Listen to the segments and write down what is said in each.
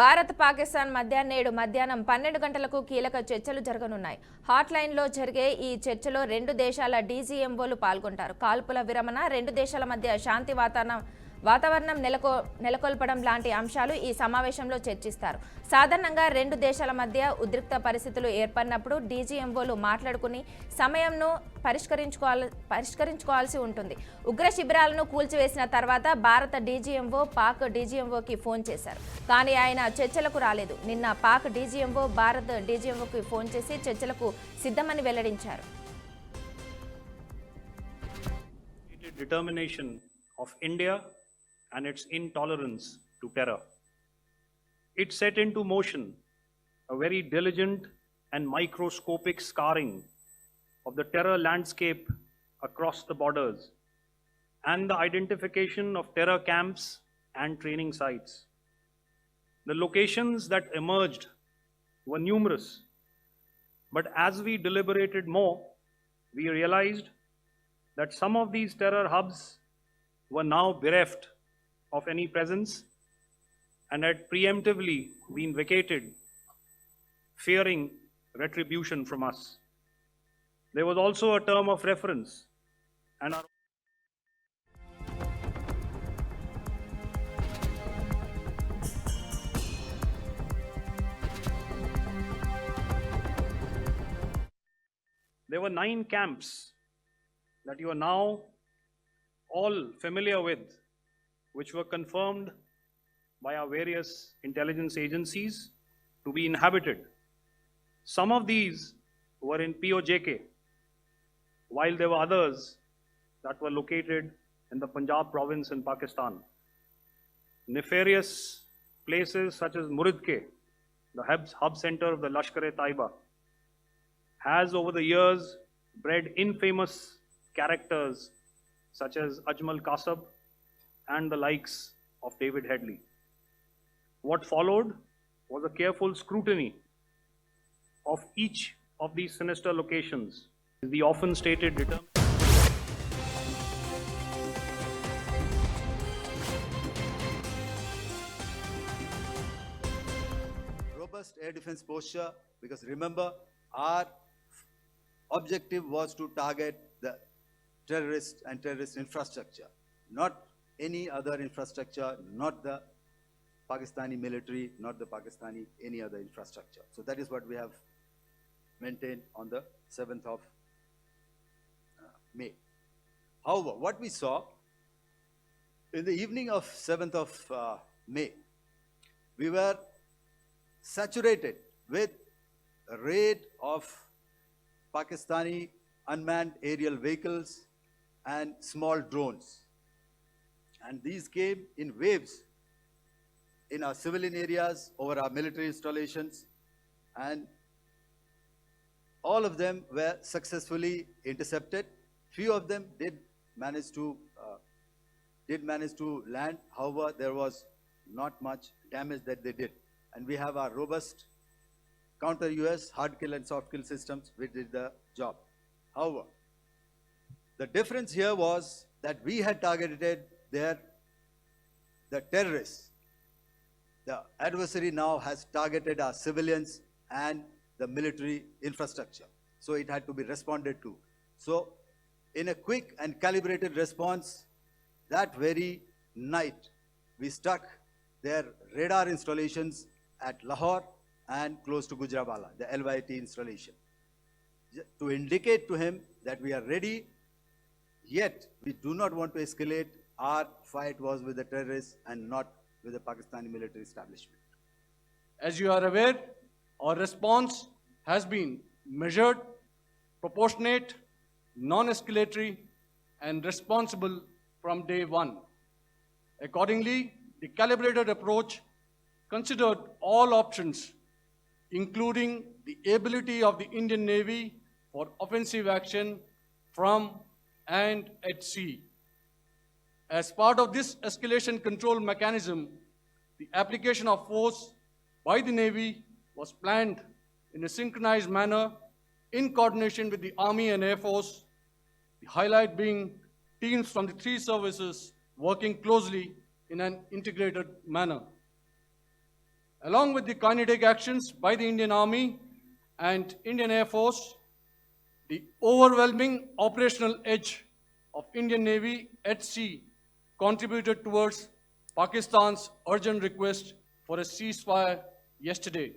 భారత్ పాకిస్తాన్ మధ్య నేడు మధ్యాహ్నం 12 గంటలకు కీలక చర్చలు జరగనున్నాయి. హాట్ లైన్లో జరిగే ఈ చర్చలో రెండు దేశాల డీజీఎంఓలు పాల్గొంటారు. కాల్పుల విరమణ, రెండు దేశాల మధ్య శాంతి వాతావరణం నెలకొల్పడం లాంటి అంశాలు ఈ సమావేశంలో చర్చిస్తారు. సాధారణంగా రెండు దేశాల మధ్య ఉద్రిక్త పరిస్థితులు ఏర్పడినప్పుడు డీజీఎంఓలు మాట్లాడుకుని సమయంను పరిష్కరించుకోవాల్సి ఉంటుంది. ఉగ్ర శిబిరాలను కూల్చివేసిన తర్వాత భారత డీజీఎంఓ పాక్ డీజీఎంఓకి ఫోన్ చేశారు. కానీ ఆయన చర్చలకు రాలేదు. నిన్న పాక్ డీజీఎంఓ భారత్ డీజీఎంఓకి ఫోన్ చేసి చర్చలకు సిద్ధమని వెల్లడించారు. Determination of India and its intolerance to terror. It set into motion a very diligent and microscopic scarring of the terror landscape across the borders and the identification of terror camps and training sites. The locations that emerged were numerous, but as we deliberated more, we realized that some of these terror hubs were now bereft of any presence and had preemptively been vacated, fearing retribution from us. There was also a term of reference and our there were 9 camps that you are now all familiar with, which were confirmed by our various intelligence agencies to be inhabited. Some of these were in POJK, while there were others that were located in the Punjab province in Pakistan. Nefarious places such as Muridke, the hub center of the Lashkar-e-Taiba, has over the years bred infamous characters such as Ajmal Kasab and the likes of David Headley. What followed was a careful scrutiny of each of these sinister locations. The often stated robust air defense posture, because remember, our objective was to target the terrorist and terrorist infrastructure, not any other infrastructure, not the Pakistani military, not the Pakistani any other infrastructure. So that is what we have maintained on the 7th of May. However, what we saw in the evening of 7th of May, we were saturated with a raid of Pakistani unmanned aerial vehicles and small drones. And these came in waves in our civilian areas, over our military installations, and all of them were successfully intercepted. Few of them did manage to land. However, there was not much damage that they did. And we have our robust counter-US hard kill and soft kill systems which did the job. However, the difference here was that we had targeted the terrorists. The adversary now has targeted our civilians and the military infrastructure. So it had to be responded to. So in a quick and calibrated response, that very night, we struck their radar installations at Lahore and close to Gujranwala, the LYT installation, to indicate to him that we are ready, yet we do not want to escalate. Our fight was with the terrorists and not with the Pakistani military establishment. As you are aware, our response has been measured, proportionate, non-escalatory, and responsible from day one. Accordingly, the calibrated approach considered all options, including the ability of the Indian Navy for offensive action from and at sea. As part of this escalation control mechanism, the application of force by the Navy was planned in a synchronized manner in coordination with the Army and Air Force, the highlight being teams from the three services working closely in an integrated manner. along with the kinetic actions by the Indian Army and Indian Air Force, the overwhelming operational edge of Indian Navy at sea contributed towards Pakistan's urgent request for a ceasefire yesterday.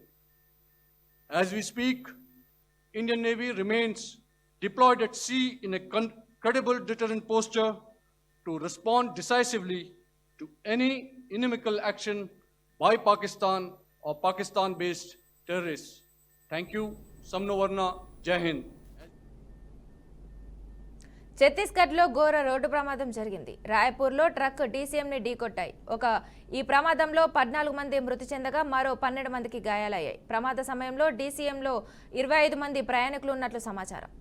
As we speak, Indian Navy remains deployed at sea in a credible deterrent posture to respond decisively to any inimical action by Pakistan or Pakistan-based terrorists. Thank you. Samno Varna. Jai Hind. ఛత్తీస్గఢ్లో ఘోర road ప్రమాదం జరిగింది. రాయపూర్లో truck డీసీఎంని ఢీకొట్టాయి. ఈ ప్రమాదంలో 14 మంది మృతి చెందగా మరో 12 మందికి గాయాలయ్యాయి. ప్రమాద సమయంలో డీసీఎంలో 25 మంది ప్రయాణికులు ఉన్నట్లు సమాచారం.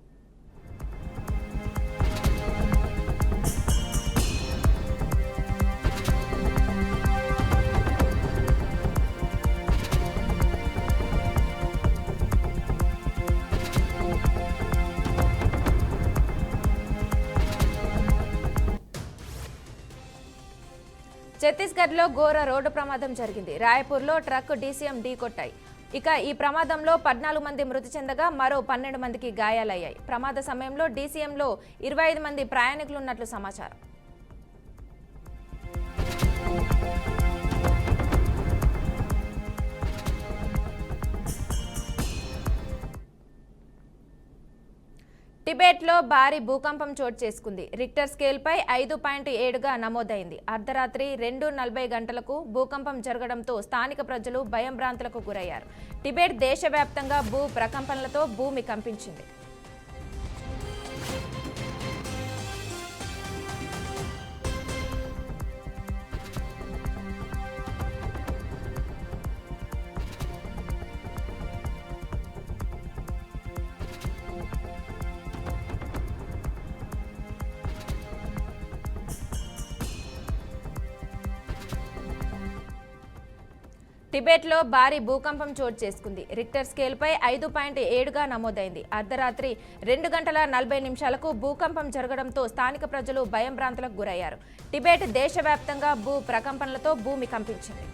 ఛత్తీస్గఢ్లో ఘోర రోడ్డు ప్రమాదం జరిగింది. రాయపూర్లో ట్రక్ డీసీఎం ఢీకొట్టాయి. ఈ ప్రమాదంలో 14 మంది మృతి చెందగా మరో 12 మందికి గాయాలయ్యాయి. ప్రమాద సమయంలో డీసీఎంలో 25 మంది ప్రయాణికులు ఉన్నట్లు సమాచారం. టిబెట్లో భారీ భూకంపం చోటు చేసుకుంది. రిక్టర్ స్కేల్పై 5.7గా నమోదైంది. అర్ధరాత్రి 2:40 గంటలకు భూకంపం జరగడంతో స్థానిక ప్రజలు భయాంభ్రాంతులకు గురయ్యారు. టిబెట్ దేశవ్యాప్తంగా భూ ప్రకంపనలతో భూమి కంపించింది. టిబెట్లో భారీ భూకంపం చోటు చేసుకుంది. రిక్టర్ స్కేల్పై 5.7గా నమోదైంది. అర్ధరాత్రి 2:40 భూకంపం జరగడంతో స్థానిక ప్రజలు భయాంభ్రాంతులకు గురయ్యారు. టిబెట్ దేశవ్యాప్తంగా భూ ప్రకంపనలతో భూమి కంపించింది.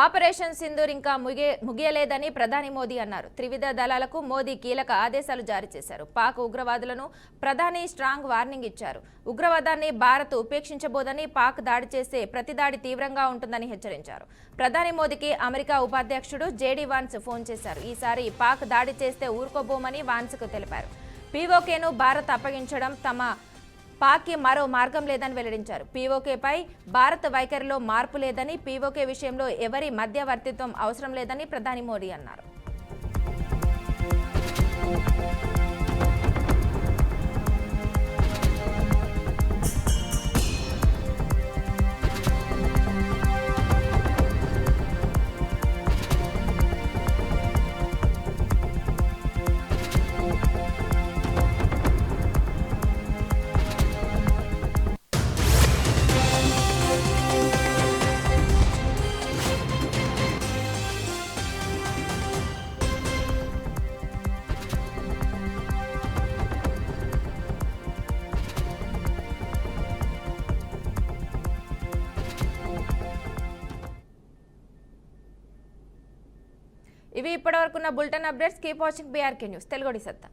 ఆపరేషన్ సింధూర్ ఇంకా ముగియలేదని ప్రధాని మోదీ అన్నారు. త్రివిధ దళాలకు మోదీ కీలక ఆదేశాలు జారీ చేశారు. పాక్ ఉగ్రవాదులను ప్రధాని స్ట్రాంగ్ వార్నింగ్ ఇచ్చారు. ఉగ్రవాదాన్ని భారత్ ఉపేక్షించబోదని, పాక్ దాడి చేసే ప్రతి దాడి తీవ్రంగా ఉంటుందని హెచ్చరించారు. ప్రధాని మోదీకి అమెరికా ఉపాధ్యక్షుడు జేడీ వాన్స్ ఫోన్ చేశారు. ఈసారి పాక్ దాడి చేస్తే ఊరుకోబోమని వాన్స్కు తెలిపారు. పీఓకేను భారత్ అప్పగించడం తమ పాక్కి మరో మార్గం లేదని వెల్లడించారు. పీఓకేపై భారత్ వైఖరిలో మార్పు లేదని, పీఓకే విషయంలో ఎవరి మధ్యవర్తిత్వం అవసరం లేదని ప్రధాని మోదీ అన్నారు. ఇవి ఇప్పటివరకున్న bulletin updates. Keep watching BRK news Telugu సత్తా.